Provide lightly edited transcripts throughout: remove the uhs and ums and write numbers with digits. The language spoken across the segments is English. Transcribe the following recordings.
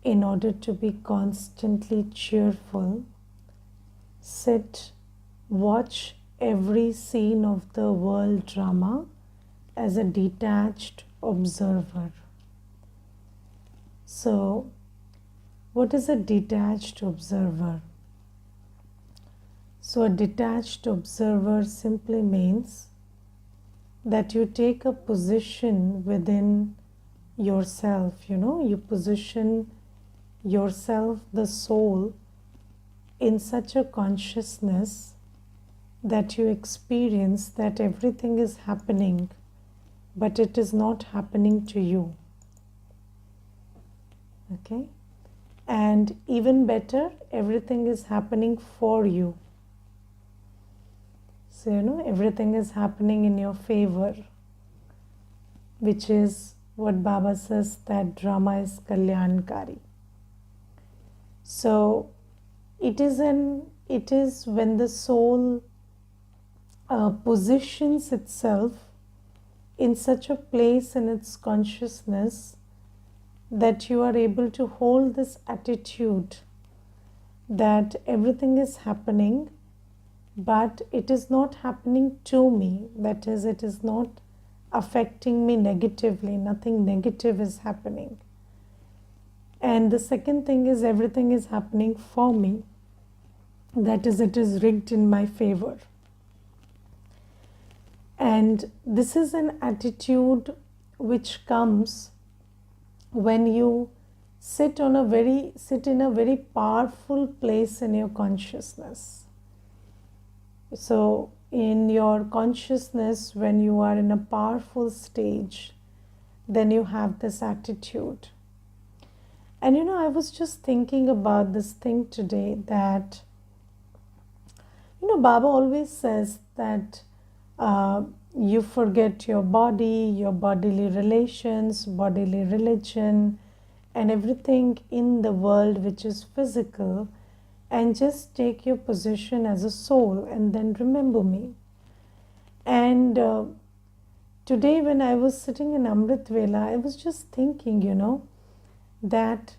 in order to be constantly cheerful, sit, watch every scene of the world drama as a detached observer. So, what is a detached observer? So, a detached observer simply means that you take a position within yourself, you position yourself, the soul, in such a consciousness that you experience that everything is happening, but it is not happening to you. Okay? And even better, everything is happening for you. So, everything is happening in your favor, which is what Baba says, that drama is Kalyankari. So, it is when the soul positions itself in such a place in its consciousness that you are able to hold this attitude that everything is happening, but it is not happening to me. That is, it is not affecting me negatively. Nothing negative is happening. And the second thing is, everything is happening for me. That is, it is rigged in my favor. And this is an attitude which comes when you sit in a very powerful place in your consciousness. So, in your consciousness, when you are in a powerful stage, then you have this attitude. And I was just thinking about this thing today, that Baba always says that you forget your body, your bodily relations, bodily religion, and everything in the world which is physical, and just take your position as a soul and then remember me. And today when I was sitting in Amrit Vela, I was just thinking, that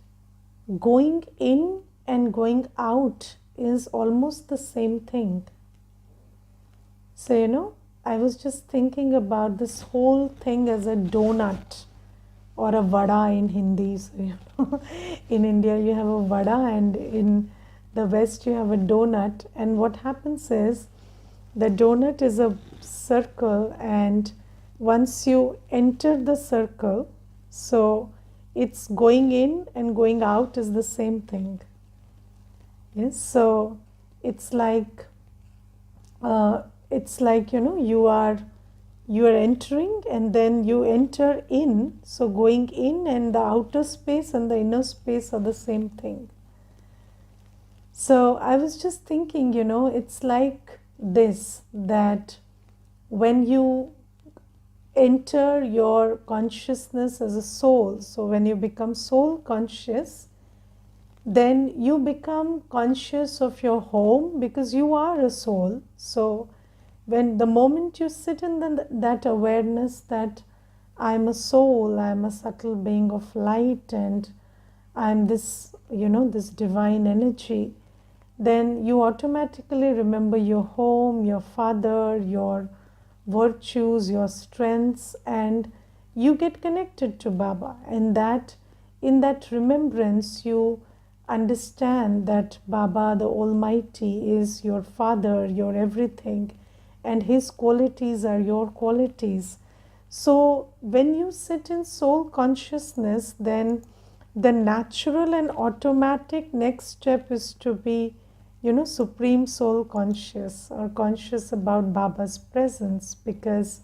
going in and going out is almost the same thing. So, I was just thinking about this whole thing as a donut or a vada in Hindi. So, in India you have a vada, and in the West you have a donut. And what happens is, the donut is a circle, and once you enter the circle, so it's going in and going out is the same thing. Yes, so it's like you are entering, and then you enter in. So going in and the outer space and the inner space are the same thing. So I was just thinking, it's like this, that when you enter your consciousness as a soul, so when you become soul conscious, then you become conscious of your home, because you are a soul. So when the moment you sit in that awareness that I'm a soul, I'm a subtle being of light, and I'm this, this divine energy, then you automatically remember your home, your father, your virtues, your strengths, and you get connected to Baba. And that in that remembrance, you understand that Baba, the Almighty, is your father, your everything, and his qualities are your qualities. So when you sit in soul consciousness, then the natural and automatic next step is to be, supreme soul conscious, or conscious about Baba's presence. Because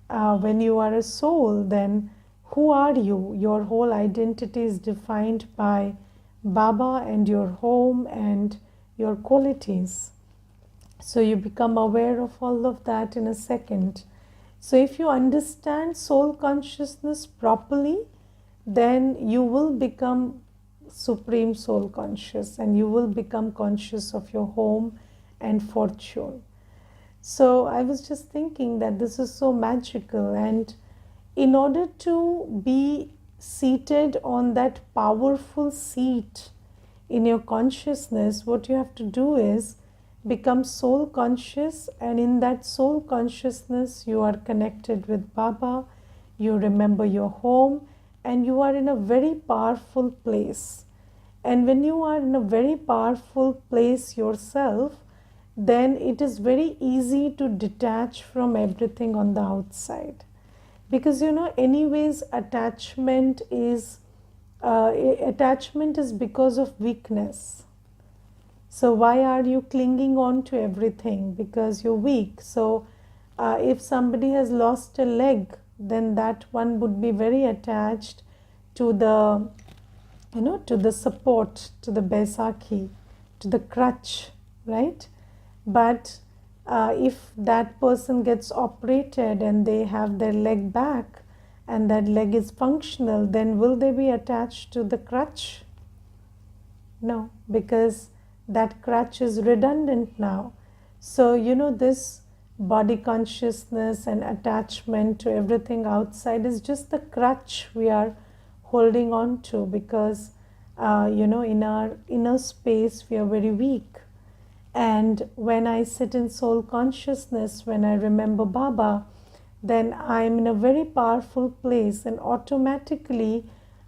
when you are a soul, then who are you? Your whole identity is defined by Baba and your home and your qualities. So you become aware of all of that in a second. So if you understand soul consciousness properly, then you will become supreme soul conscious, and you will become conscious of your home and fortune. So I was just thinking that this is so magical, and in order to be seated on that powerful seat in your consciousness, what you have to do is become soul conscious, and in that soul consciousness you are connected with Baba, you remember your home, and you are in a very powerful place. And when you are in a very powerful place yourself, then it is very easy to detach from everything on the outside. Because anyways, attachment is because of weakness. So why are you clinging on to everything? Because you're weak. So if somebody has lost a leg, then that one would be very attached to the to the support, to the Baisakhi, to the crutch, right? But if that person gets operated and they have their leg back and that leg is functional, then will they be attached to the crutch? No, because that crutch is redundant now. So, this body consciousness and attachment to everything outside is just the crutch we are holding on to, because, in our inner space, we are very weak. And when I sit in soul consciousness, when I remember Baba, then I'm in a very powerful place, and automatically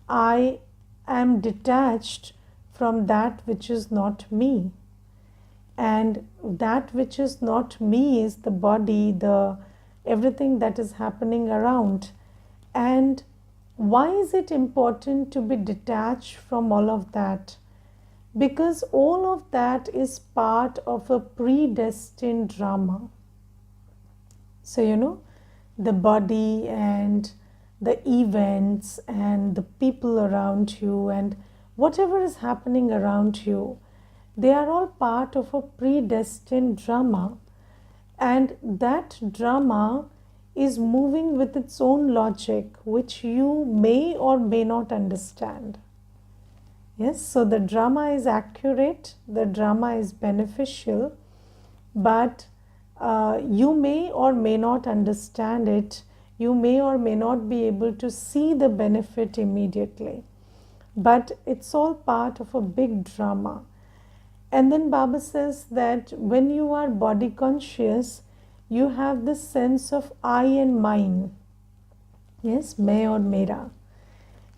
I am detached from that which is not me. And that which is not me is the body, the everything that is happening around. And why is it important to be detached from all of that? Because all of that is part of a predestined drama. So, the body and the events and the people around you and whatever is happening around you, they are all part of a predestined drama. And that drama is moving with its own logic, which you may or may not understand. Yes, so the drama is accurate, the drama is beneficial, but you may or may not understand it. You may or may not be able to see the benefit immediately, but it's all part of a big drama. And then Baba says that when you are body conscious, you have this sense of I and mine. Yes, मैं और मेरा.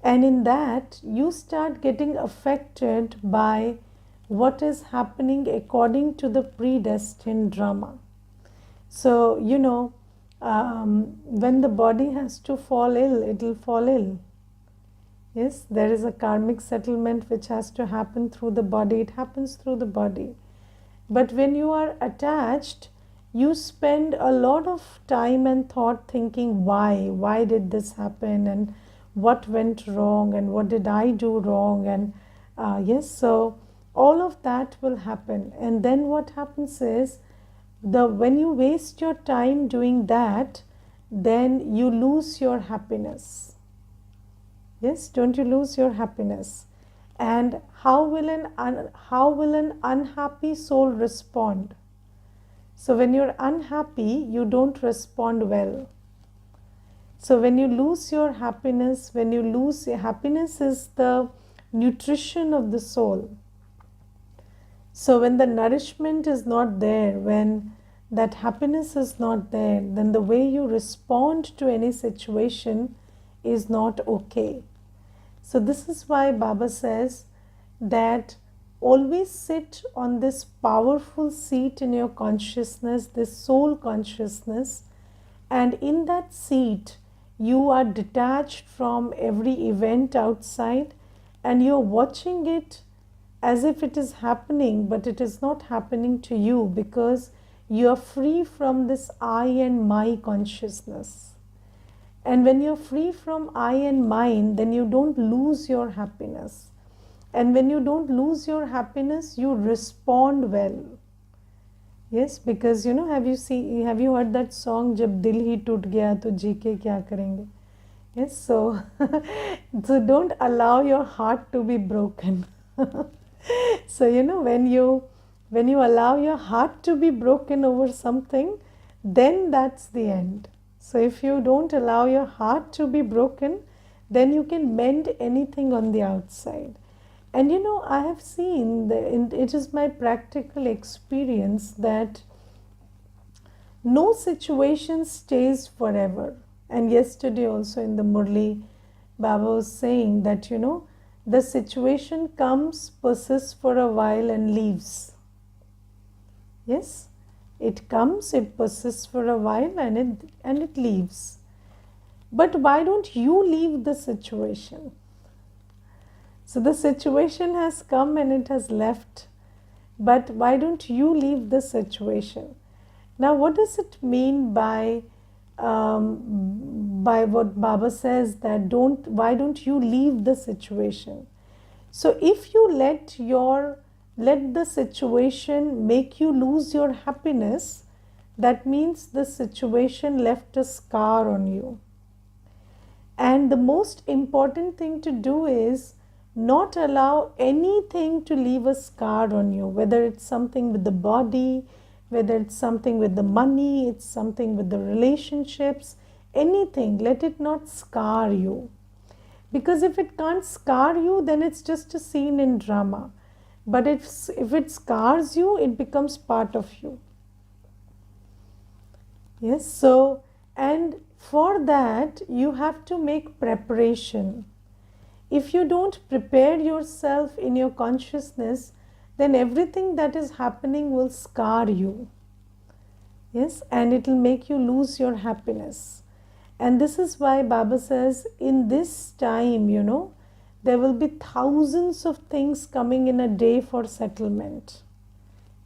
And in that, you start getting affected by what is happening according to the predestined drama. So, when the body has to fall ill, it will fall ill. Yes, there is a karmic settlement which has to happen through the body. It happens through the body. But when you are attached, you spend a lot of time and thought thinking, why did this happen, and what went wrong, and what did I do wrong, and yes, so all of that will happen. And then what happens is, when you waste your time doing that, then you lose your happiness. Yes, don't you lose your happiness? And how will an unhappy soul respond? So when you're unhappy, you don't respond well. So when you lose your happiness, happiness is the nutrition of the soul. So when the nourishment is not there, when that happiness is not there, then the way you respond to any situation is not okay. So this is why Baba says that always sit on this powerful seat in your consciousness, this soul consciousness, and in that seat you are detached from every event outside, and you're watching it as if it is happening, but it is not happening to you, because you are free from this I and my consciousness. And when you're free from I and mine, then you don't lose your happiness. And when you don't lose your happiness, you respond well. Yes, because have you heard that song, जब दिल ही टूट गया तो जी के क्या करेंगे? Yes, so don't allow your heart to be broken. So when you allow your heart to be broken over something, then that's the end. So if you don't allow your heart to be broken, then you can mend anything on the outside. And I have seen, it is my practical experience that no situation stays forever. And yesterday also in the Murli, Baba was saying that, the situation comes, persists for a while and leaves. Yes, it comes, it persists for a while and it leaves. But why don't you leave the situation? So the situation has come and it has left, but why don't you leave the situation? Now, what does it mean by what Baba says that why don't you leave the situation? So if you let the situation make you lose your happiness, that means the situation left a scar on you. And the most important thing to do is not allow anything to leave a scar on you, whether it's something with the body, whether it's something with the money, it's something with the relationships, anything. Let it not scar you. Because if it can't scar you, then it's just a scene in drama. But if it scars you, it becomes part of you. Yes, so, and for that, you have to make preparation. If you don't prepare yourself in your consciousness, then everything that is happening will scar you. Yes, and it will make you lose your happiness. And this is why Baba says, in this time, there will be thousands of things coming in a day for settlement.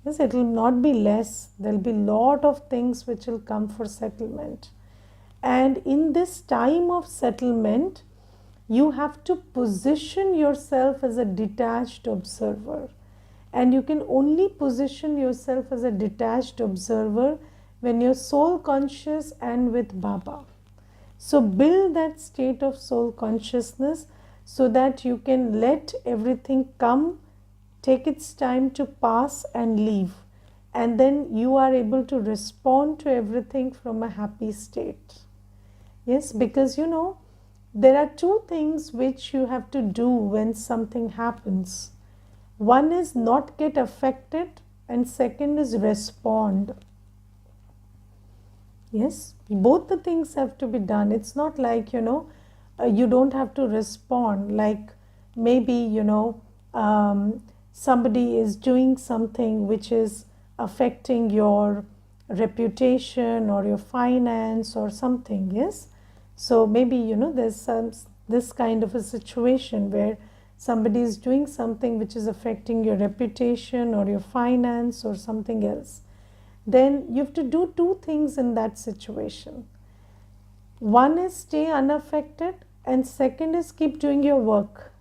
Yes, it will not be less. There will be a lot of things which will come for settlement. And in this time of settlement, you have to position yourself as a detached observer. And you can only position yourself as a detached observer when you're soul conscious and with Baba. So build that state of soul consciousness so that you can let everything come, take its time to pass and leave. And then you are able to respond to everything from a happy state. Yes, because there are two things which you have to do when something happens. One is not get affected, and second is respond. Yes, both the things have to be done. It's not like, you don't have to respond. Like maybe, somebody is doing something which is affecting your reputation or your finance or something. Yes. So maybe, there's this kind of a situation where somebody is doing something which is affecting your reputation or your finance or something else. Then you have to do two things in that situation. One is stay unaffected, and second is keep doing your work.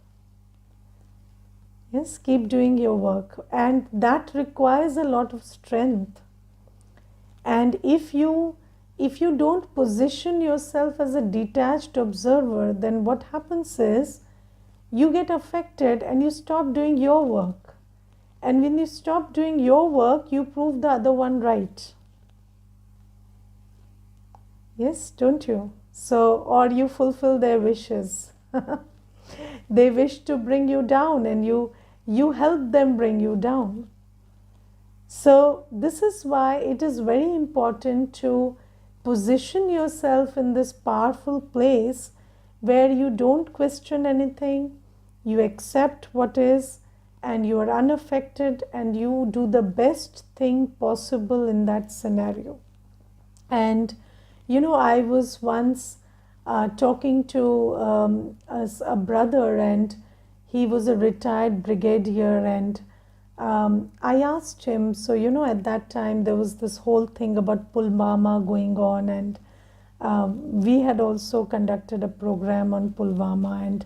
Yes, keep doing your work, and that requires a lot of strength. And if you don't position yourself as a detached observer, then what happens is you get affected and you stop doing your work. And when you stop doing your work, you prove the other one right. Yes, don't you? So, or you fulfill their wishes. They wish to bring you down and you help them bring you down. So, this is why it is very important to position yourself in this powerful place where you don't question anything, you accept what is, and you are unaffected, and you do the best thing possible in that scenario. And I was once talking to a brother, and he was a retired brigadier, and I asked him, so at that time there was this whole thing about Pulwama going on, and we had also conducted a program on Pulwama, and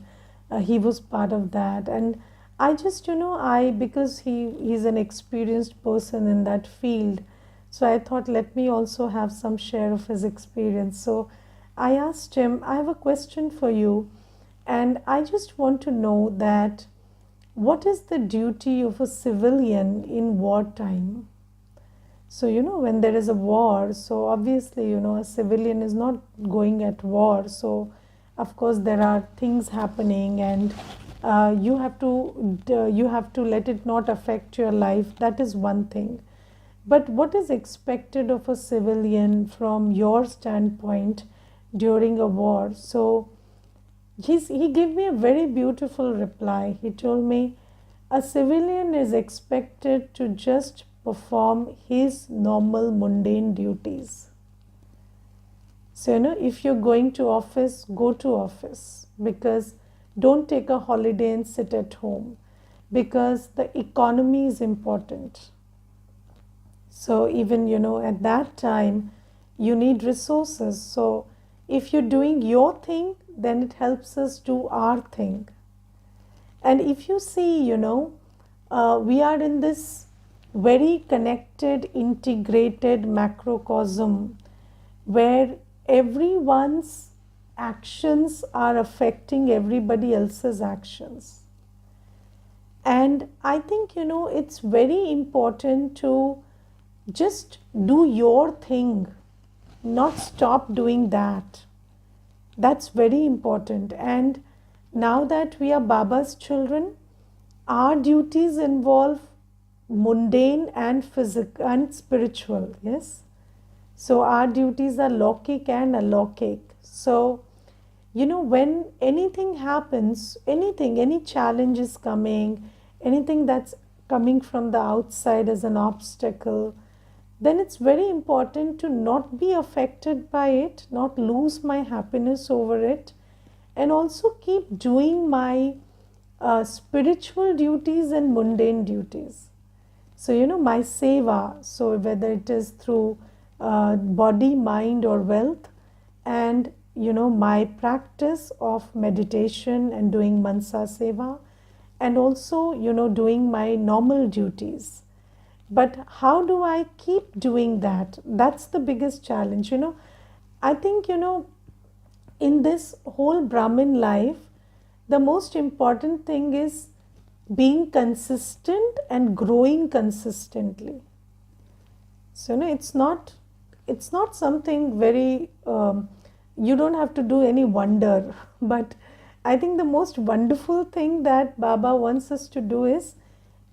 he was part of that. And I just, because he's an experienced person in that field, so I thought, let me also have some share of his experience. So I asked him, I have a question for you, and I just want to know that what is the duty of a civilian in wartime? So, when there is a war, so obviously, a civilian is not going at war. So of course there are things happening, and you have to let it not affect your life. That is one thing. But what is expected of a civilian from your standpoint during a war? So he gave me a very beautiful reply. He told me a civilian is expected to just perform his normal mundane duties. So, if you're going to office, go to office, because don't take a holiday and sit at home, because the economy is important. So even, at that time, you need resources. So if you're doing your thing, then it helps us do our thing. And if you see, we are in this very connected, integrated macrocosm where everyone's actions are affecting everybody else's actions. And I think, it's very important to just do your thing, not stop doing that. That's very important. And now that we are Baba's children, our duties involve mundane and physical and spiritual. Yes. So our duties are lokik and alokik. So, when anything happens, any challenge is coming, anything that's coming from the outside as an obstacle, then it's very important to not be affected by it, not lose my happiness over it, and also keep doing my spiritual duties and mundane duties. So, my seva, so whether it is through body, mind, or wealth, and my practice of meditation and doing mansa seva, and also doing my normal duties. But how do I keep doing that? That's the biggest challenge. I think, in this whole Brahmin life, the most important thing is being consistent and growing consistently. So, it's not something very, you don't have to do any wonder. But I think the most wonderful thing that Baba wants us to do is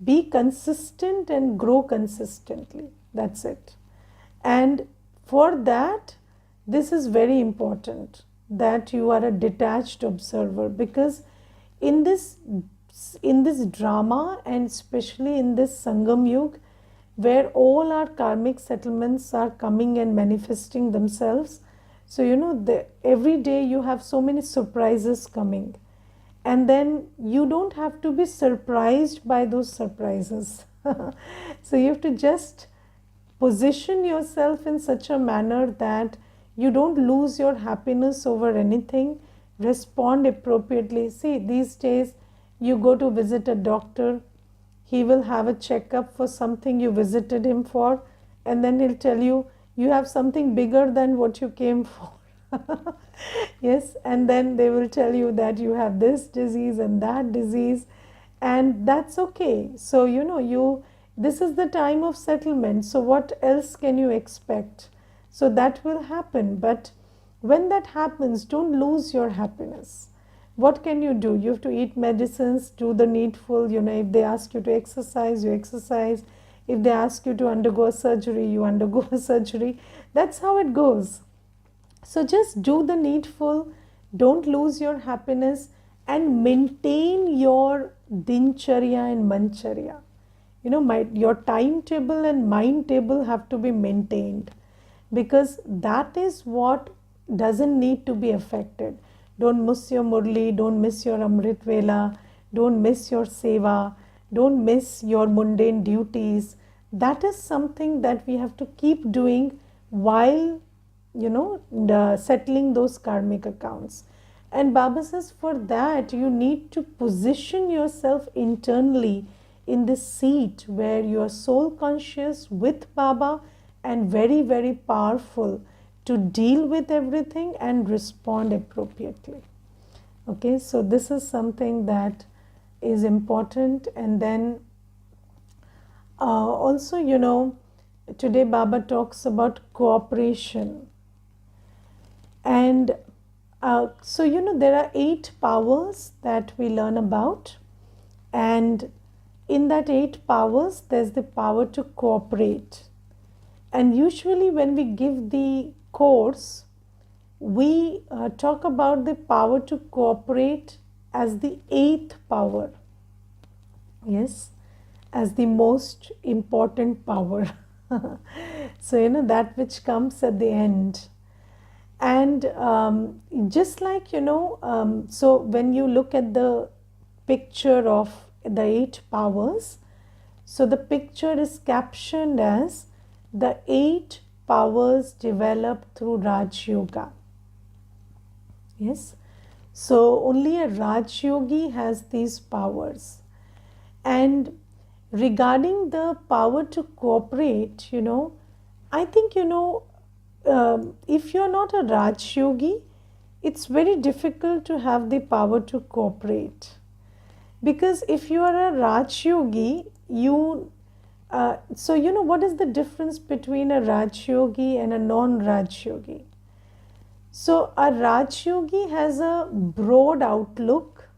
be consistent and grow consistently. That's it. And for that, this is very important, that you are a detached observer, because in this drama, and especially in this Sangam Yug, where all our karmic settlements are coming and manifesting themselves, so every day you have so many surprises coming. And then you don't have to be surprised by those surprises. So you have to just position yourself in such a manner that you don't lose your happiness over anything. Respond appropriately. See, these days you go to visit a doctor, he will have a checkup for something you visited him for, and then he'll tell you, you have something bigger than what you came for. Yes, and then they will tell you that you have this disease and that disease, and that's okay. So this is the time of settlement, so what else can you expect? So that will happen. But when that happens, don't lose your happiness. What can you do? You have to eat medicines, do the needful. If they ask you to exercise, you exercise. If they ask you to undergo a surgery, you undergo a surgery. That's how it goes. So just do the needful, don't lose your happiness, and maintain your dincharya and mancharya. Your timetable and mind table have to be maintained, because that is what doesn't need to be affected. Don't miss your murli, don't miss your amrit vela, don't miss your seva, don't miss your mundane duties. That is something that we have to keep doing while settling those karmic accounts. And Baba says, for that you need to position yourself internally in this seat where you are soul conscious with Baba and very, very powerful to deal with everything and respond appropriately. Okay, so this is something that is important. And then also, today Baba talks about cooperation. And So, there are 8 powers that we learn about, and in that 8 powers, there's the power to cooperate. And usually, when we give the course, we talk about the power to cooperate as the 8th power. Yes, as the most important power. So, that which comes at the end. And just like, so when you look at the picture of the 8 powers, so the picture is captioned as the 8 powers developed through Raj Yoga. Yes, so only a Raj Yogi has these powers. And regarding the power to cooperate, I think, if you're not a Raj Yogi, it's very difficult to have the power to cooperate. Because if you are a Raj Yogi, so what is the difference between a Raj Yogi and a non-Raj Yogi? So a Raj Yogi has a broad outlook.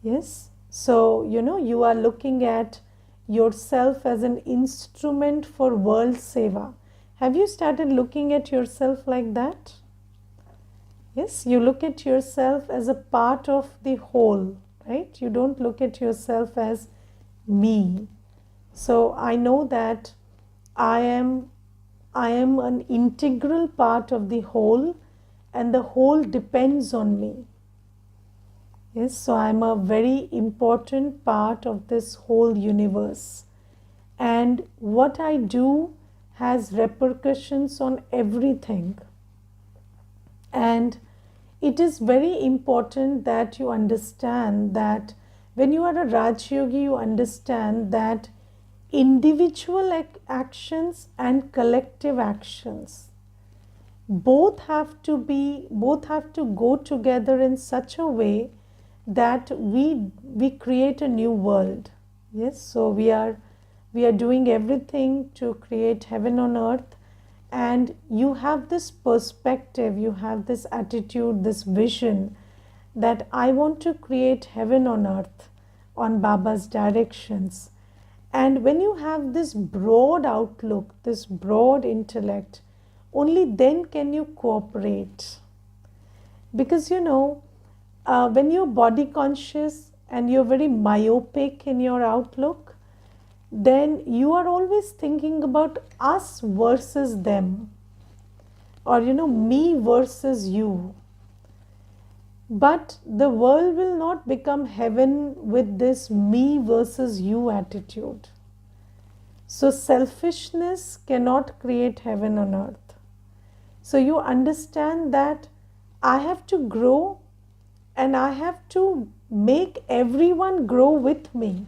Yes. So, you are looking at yourself as an instrument for world seva. Have you started looking at yourself like that? Yes, you look at yourself as a part of the whole, right? You don't look at yourself as me. So I know that I am an integral part of the whole, and the whole depends on me. Yes, so I'm a very important part of this whole universe. And what I do has repercussions on everything. And it is very important that you understand that when you are a Raj Yogi, you understand that individual actions and collective actions both have to go together in such a way that we create a new world. Yes, so we are doing everything to create heaven on earth, and you have this perspective, you have this attitude, this vision that I want to create heaven on earth on Baba's directions. And when you have this broad outlook, this broad intellect, only then can you cooperate. Because when you're body conscious and you're very myopic in your outlook, then you are always thinking about us versus them, or me versus you. But the world will not become heaven with this me versus you attitude. So selfishness cannot create heaven on earth. So you understand that I have to grow, and I have to make everyone grow with me.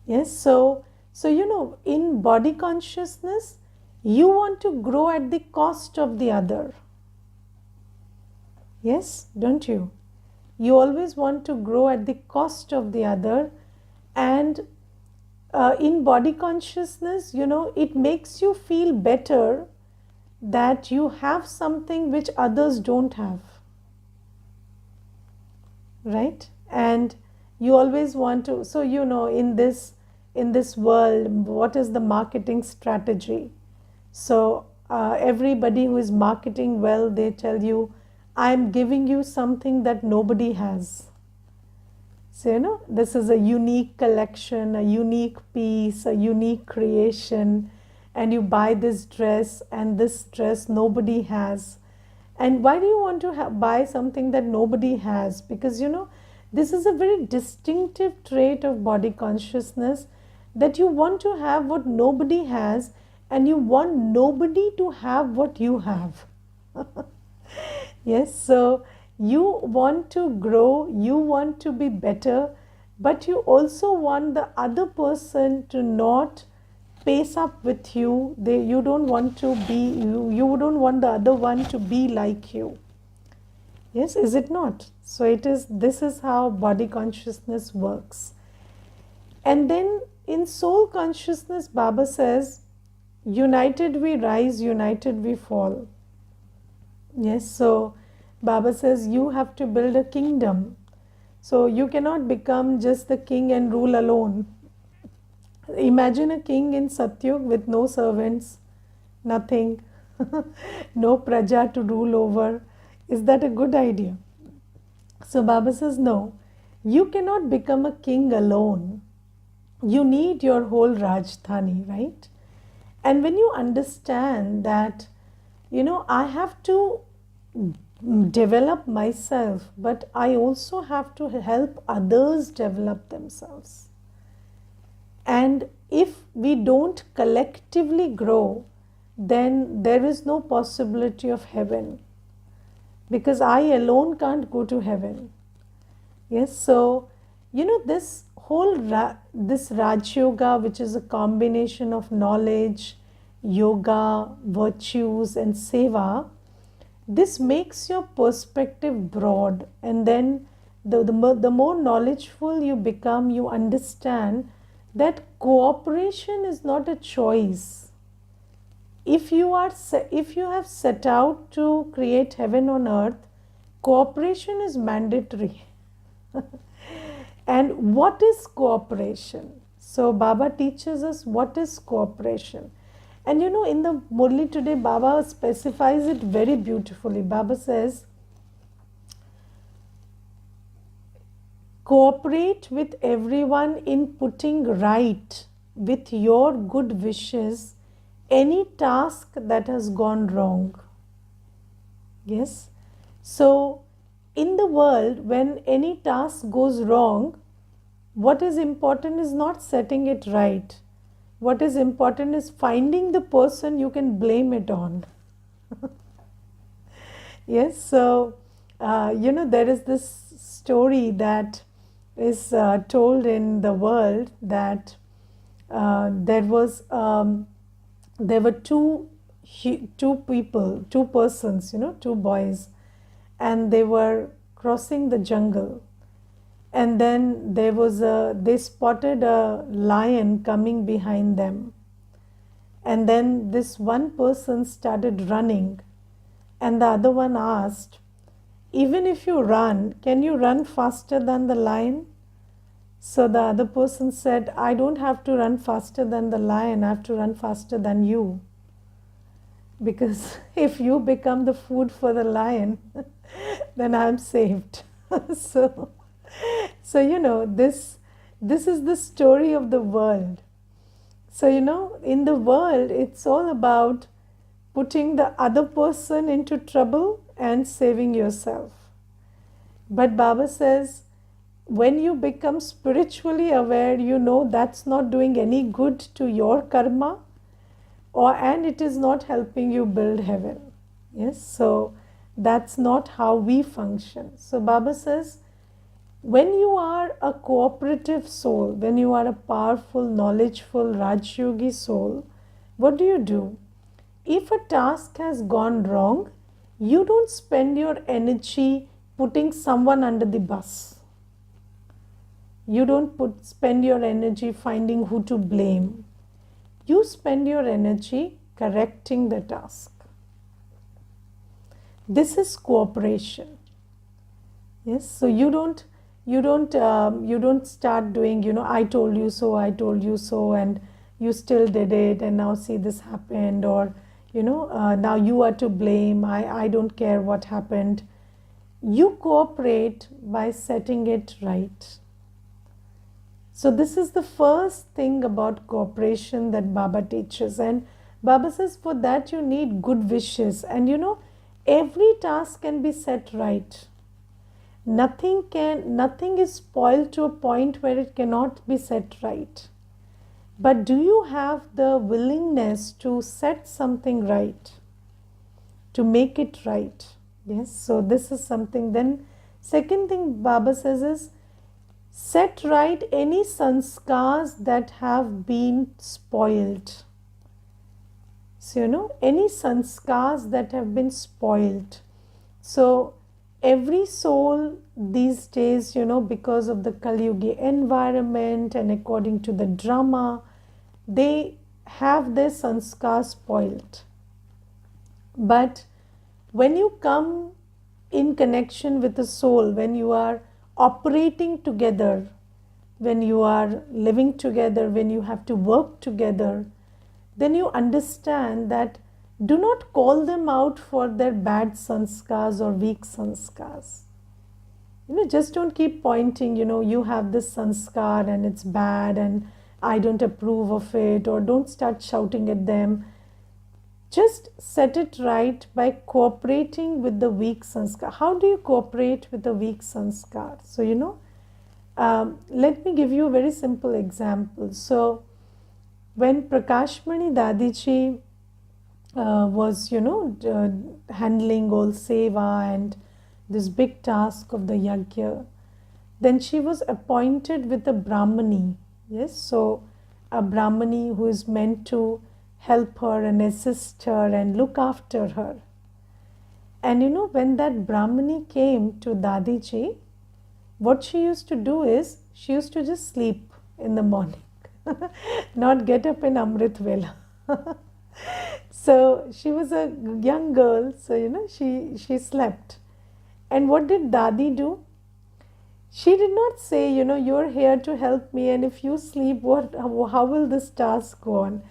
Yes, so in body consciousness, you want to grow at the cost of the other. Yes, don't you? You always want to grow at the cost of the other. And in body consciousness, it makes you feel better that you have something which others don't have. Right? And you always want to, so in this world, what is the marketing strategy? So everybody who is marketing well, they tell you, I'm giving you something that nobody has. So this is a unique collection, a unique piece, a unique creation, and you buy this dress, and this dress nobody has. And why do you want to buy something that nobody has? Because this is a very distinctive trait of body consciousness, that you want to have what nobody has, and you want nobody to have what you have. Yes, so you want to grow, you want to be better, but you also want the other person to not pace up with you. You don't want to be, you don't want the other one to be like you. Yes, is it not? So this is how body consciousness works. And then in soul consciousness, Baba says, united we rise, united we fall. Yes, so Baba says you have to build a kingdom. So you cannot become just the king and rule alone. Imagine a king in Satyug with no servants, nothing, no praja to rule over. Is that a good idea? So Baba says, no, you cannot become a king alone. You need your whole Rajdhani, right? And when you understand that, I have to develop myself, but I also have to help others develop themselves. And if we don't collectively grow, then there is no possibility of heaven, because I alone can't go to heaven. Yes, so this whole this Raj Yoga, which is a combination of knowledge, yoga, virtues, and seva, this makes your perspective broad, and then the more knowledgeful you become, you understand that cooperation is not a choice. If you have set out to create heaven on earth, cooperation is mandatory. And what is cooperation? So Baba teaches us what is cooperation. And in the Murli today, Baba specifies it very beautifully. Baba says, cooperate with everyone in putting right with your good wishes any task that has gone wrong. Yes. So in the world, when any task goes wrong, what is important is not setting it right. What is important is finding the person you can blame it on. Yes, so there is this story that is told in the world that there were two people, two persons, two boys, and they were crossing the jungle. And then they spotted a lion coming behind them. And then this one person started running, and the other one asked, even if you run, can you run faster than the lion? So the other person said, I don't have to run faster than the lion, I have to run faster than you. Because if you become the food for the lion, then I'm saved. So this is the story of the world. So in the world, it's all about putting the other person into trouble and saving yourself. But Baba says, when you become spiritually aware, that's not doing any good to your karma, and it is not helping you build heaven. Yes, so that's not how we function. So Baba says, when you are a cooperative soul, when you are a powerful, knowledgeful Rajyogi soul, what do? If a task has gone wrong, you don't spend your energy putting someone under the bus. You don't spend your energy finding who to blame. You spend your energy correcting the task. This is cooperation. Yes, so you don't start doing, I told you so, and you still did it, and now see this happened, or now you are to blame, I don't care what happened. You cooperate by setting it right. So this is the first thing about cooperation that Baba teaches, and Baba says for that you need good wishes, and every task can be set right. Nothing is spoiled to a point where it cannot be set right. But do you have the willingness to set something right, to make it right? Yes, so this is something. Then second thing Baba says is, set right any sanskars that have been spoiled. So any sanskars that have been spoiled. So every soul these days, because of the Kali Yuga environment and according to the drama, they have their sanskars spoiled. But when you come in connection with the soul, when you are operating together, when you are living together, when you have to work together, then you understand that do not call them out for their bad sanskars or weak sanskars. Just don't keep pointing, you have this sanskar and it's bad and I don't approve of it, or don't start shouting at them. Just set it right by cooperating with the weak sanskar. How do you cooperate with the weak sanskar? So, let me give you a very simple example. So, when Prakashmani Dadiji was, handling all seva and this big task of the yajna, then she was appointed with a Brahmani. Yes, so a Brahmani who is meant to help her and assist her and look after her. And when that Brahmani came to Dadiji, what she used to do is she used to just sleep in the morning, not get up in Amrit Vela. So she was a young girl, so she slept. And what did Dadi do? She did not say, you're here to help me, and if you sleep, how will this task go on?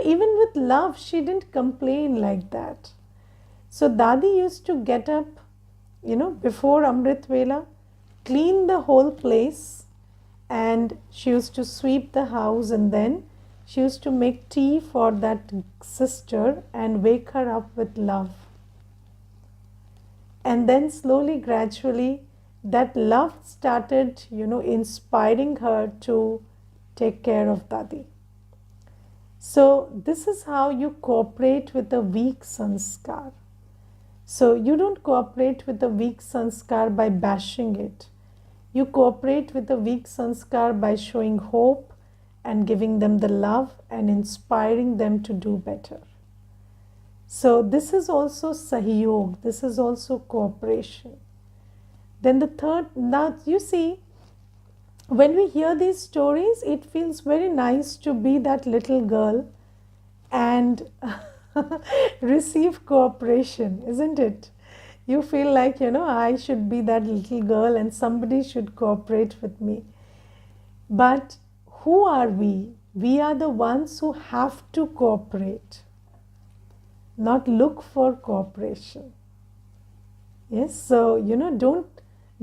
Even with love, she didn't complain like that. So Dadi used to get up, before Amrit Vela, clean the whole place, and she used to sweep the house, and then she used to make tea for that sister and wake her up with love. And then slowly, gradually, that love started, inspiring her to take care of Dadi. So this is how you cooperate with a weak sanskar. So you don't cooperate with a weak sanskar by bashing it. You cooperate with a weak sanskar by showing hope and giving them the love and inspiring them to do better. So this is also sahyog, this is also cooperation. Then the third, now you see, when we hear these stories, it feels very nice to be that little girl and receive cooperation, isn't it? You feel like, I should be that little girl and somebody should cooperate with me. But who are we? We are the ones who have to cooperate, not look for cooperation. Yes, so,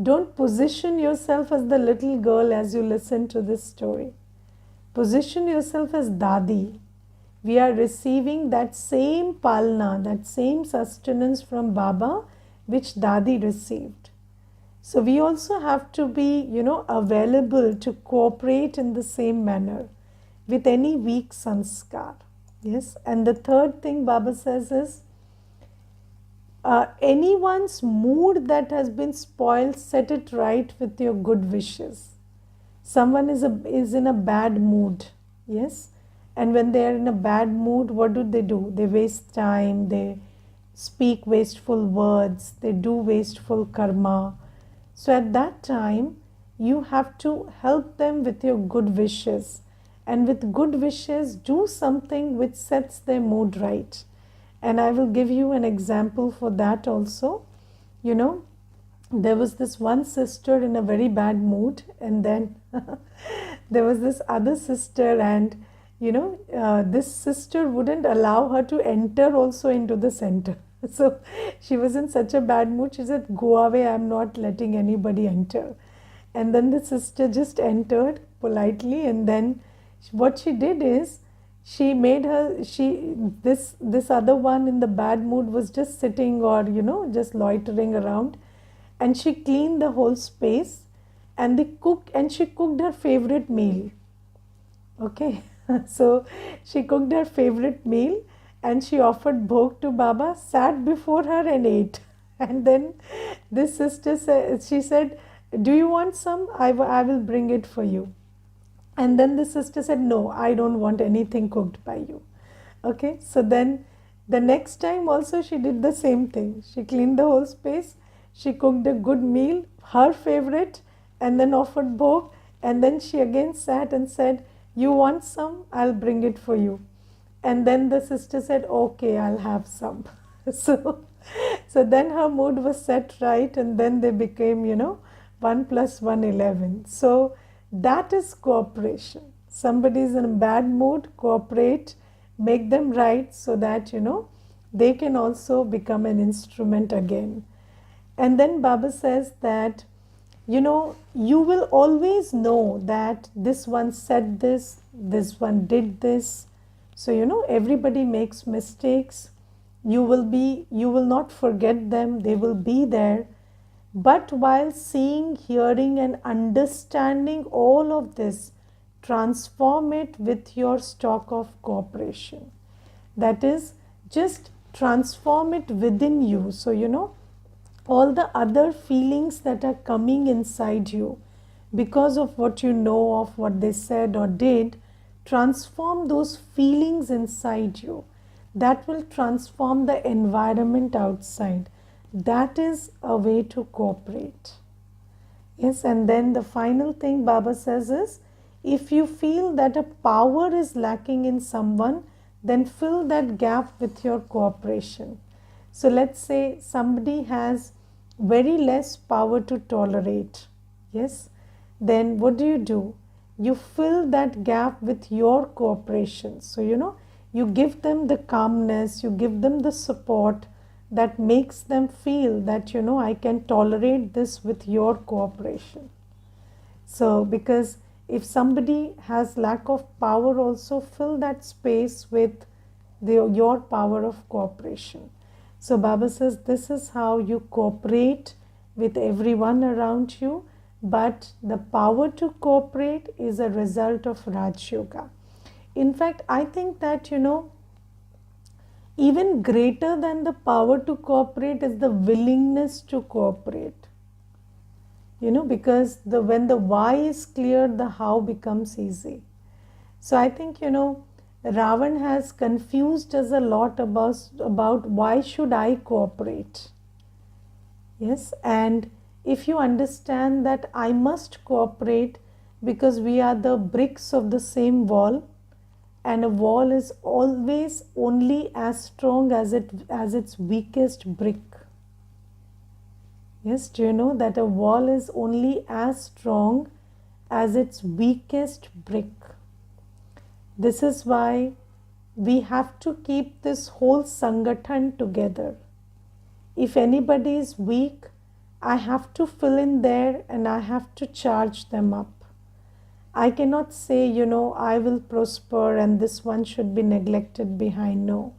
don't position yourself as the little girl as you listen to this story. Position yourself as Dadi. We are receiving that same palna, that same sustenance from Baba which Dadi received. So we also have to be, available to cooperate in the same manner with any weak sanskar. Yes, and the third thing Baba says is, anyone's mood that has been spoiled, set it right with your good wishes. Someone is in a bad mood, yes, and when they are in a bad mood, what do? They waste time, they speak wasteful words, they do wasteful karma. So at that time, you have to help them with your good wishes, and with good wishes, do something which sets their mood right. And I will give you an example for that also. There was this one sister in a very bad mood, and then there was this other sister, and this sister wouldn't allow her to enter also into the center. So she was in such a bad mood, she said, go away, I'm not letting anybody enter. And then the sister just entered politely, and then what she did is, she made her, this other one in the bad mood was just sitting or, just loitering around, and she cleaned the whole space, and she cooked her favorite meal. Okay, so she cooked her favorite meal, and she offered bhog to Baba, sat before her and ate. And then this sister she said, do you want some? I will bring it for you. And then the sister said, no, I don't want anything cooked by you. Okay, so then the next time also she did the same thing. She cleaned the whole space, she cooked a good meal, her favorite, and then offered bhog. And then she again sat and said, you want some? I'll bring it for you. And then the sister said, okay, I'll have some. So then her mood was set right, and then they became, 1 plus 1, 11. So that is cooperation. Somebody is in a bad mood, cooperate, make them right so that, they can also become an instrument again. And then Baba says that, you will always know that this one said this one did this. So, everybody makes mistakes. You will not forget them, they will be there. But while seeing, hearing, and understanding all of this, transform it with your stock of cooperation. That is, just transform it within you. So, all the other feelings that are coming inside you because of what you know of what they said or did, transform those feelings inside you. That will transform the environment outside. That is a way to cooperate. Yes, and then the final thing Baba says is, if you feel that a power is lacking in someone, then fill that gap with your cooperation. So let's say somebody has very less power to tolerate. Yes, then what do? You fill that gap with your cooperation. So, you give them the calmness, you give them the support that makes them feel that, I can tolerate this with your cooperation. So, because if somebody has lack of power, also fill that space with your power of cooperation. So Baba says this is how you cooperate with everyone around you, but the power to cooperate is a result of Raj Yoga. In fact, I think that, even greater than the power to cooperate is the willingness to cooperate. Because when the why is clear, the how becomes easy. So I think, Ravan has confused us a lot about why should I cooperate. Yes, and if you understand that I must cooperate because we are the bricks of the same wall, and a wall is always only as strong as its weakest brick. Yes, do you know that a wall is only as strong as its weakest brick? This is why we have to keep this whole Sangathan together. If anybody is weak, I have to fill in there and I have to charge them up. I cannot say, I will prosper and this one should be neglected behind. No,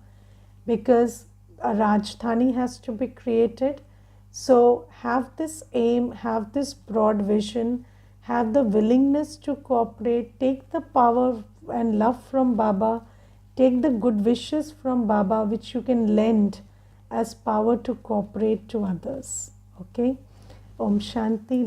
because a Rajdhani has to be created. So have this aim, have this broad vision, have the willingness to cooperate, take the power and love from Baba, take the good wishes from Baba which you can lend as power to cooperate to others. Okay? Om Shanti.